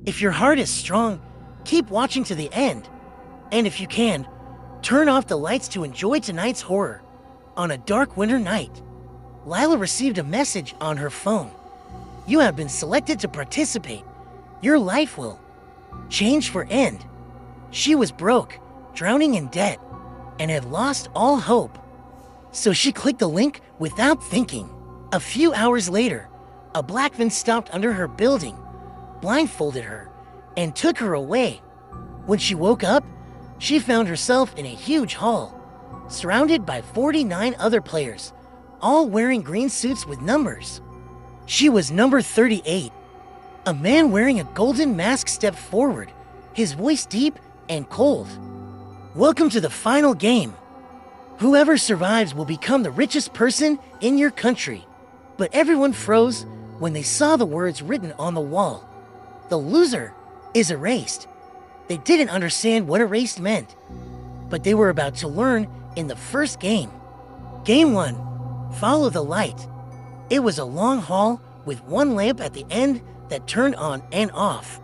If your heart is strong, keep watching to the end. And if you can, turn off the lights to enjoy tonight's horror. On a dark winter night, Leila received a message on her phone. You have been selected to participate. Your life will change for end. She was broke, drowning in debt, and had lost all hope. So she clicked the link without thinking. A few hours later, a black van stopped under her building, blindfolded her, and took her away. When she woke up, she found herself in a huge hall, surrounded by 49 other players, all wearing green suits with numbers. She was number 38. A man wearing a golden mask stepped forward, his voice deep and cold. Welcome to the final game. Whoever survives will become the richest person in your country. But everyone froze when they saw the words written on the wall. The loser is erased. They didn't understand what erased meant, but they were about to learn in the first game. Game 1, Follow the Light. It was a long hall with one lamp at the end that turned on and off.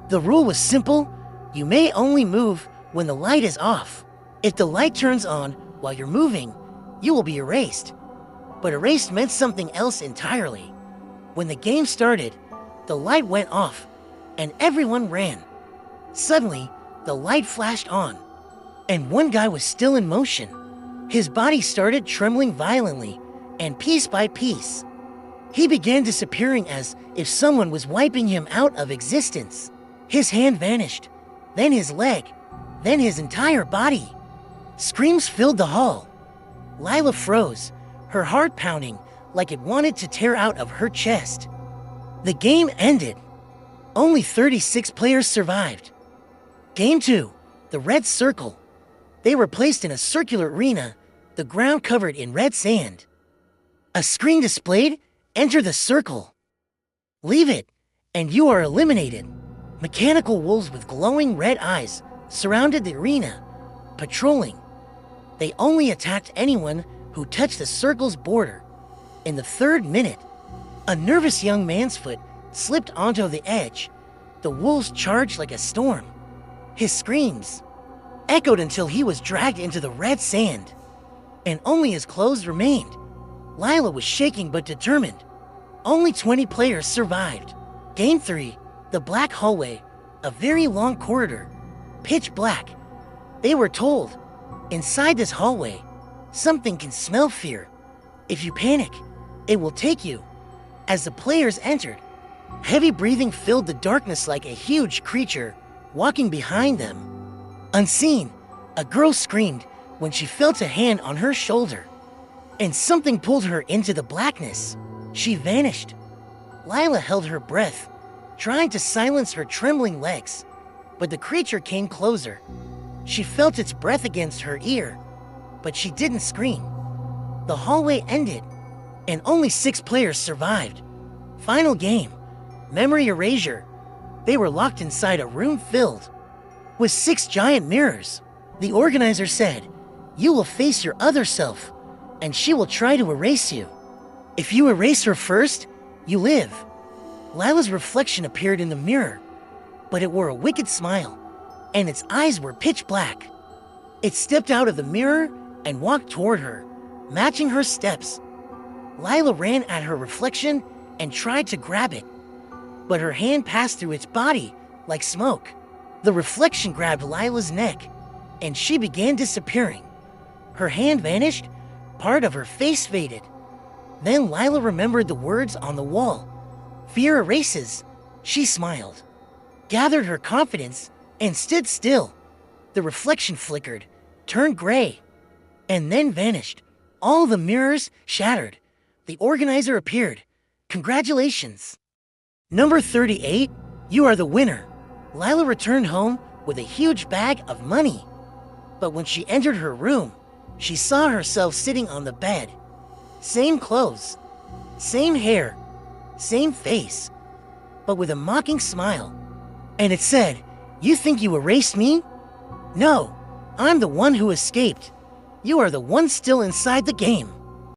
The rule was simple: you may only move when the light is off. If the light turns on while you're moving, you will be erased. But erased meant something else entirely. When the game started, the light went off and everyone ran. Suddenly, the light flashed on, and one guy was still in motion. His body started trembling violently, and piece by piece, he began disappearing as if someone was wiping him out of existence. His hand vanished, then his leg, then his entire body. Screams filled the hall. Leila froze, her heart pounding like it wanted to tear out of her chest. The game ended. Only 36 players survived. Game 2, the Red Circle. They were placed in a circular arena, the ground covered in red sand. A screen displayed, "Enter the circle." Leave it, and you are eliminated. Mechanical wolves with glowing red eyes surrounded the arena, patrolling. They only attacked anyone who touched the circle's border. In the 3rd minute, a nervous young man's foot slipped onto the edge. The wolves charged like a storm. His screams echoed until he was dragged into the red sand, and only his clothes remained. Leila was shaking but determined. Only 20 players survived. Game 3, the Black Hallway, a very long corridor, pitch black. They were told, inside this hallway, something can smell fear. If you panic, it will take you. As the players entered, heavy breathing filled the darkness like a huge creature walking behind them. Unseen, a girl screamed when she felt a hand on her shoulder, and something pulled her into the blackness. She vanished. Leila held her breath, trying to silence her trembling legs, but the creature came closer. She felt its breath against her ear, but she didn't scream. The hallway ended, and only 6 players survived. Final game, Memory Erasure. They were locked inside a room filled with 6 giant mirrors. The organizer said, "You will face your other self, and she will try to erase you. If you erase her first, you live." Leila's reflection appeared in the mirror, but it wore a wicked smile, and its eyes were pitch black. It stepped out of the mirror and walked toward her, matching her steps. Leila ran at her reflection and tried to grab it, but her hand passed through its body like smoke. The reflection grabbed Leila's neck, and she began disappearing. Her hand vanished, part of her face faded. Then Leila remembered the words on the wall. "Fear erases." She smiled, gathered her confidence, and stood still. The reflection flickered, turned gray, and then vanished. All the mirrors shattered. The organizer appeared. "Congratulations. Number 38, you are the winner." Leila returned home with a huge bag of money. But when she entered her room, she saw herself sitting on the bed. Same clothes, same hair, same face, but with a mocking smile. And it said, "You think you erased me? No, I'm the one who escaped. You are the one still inside the game."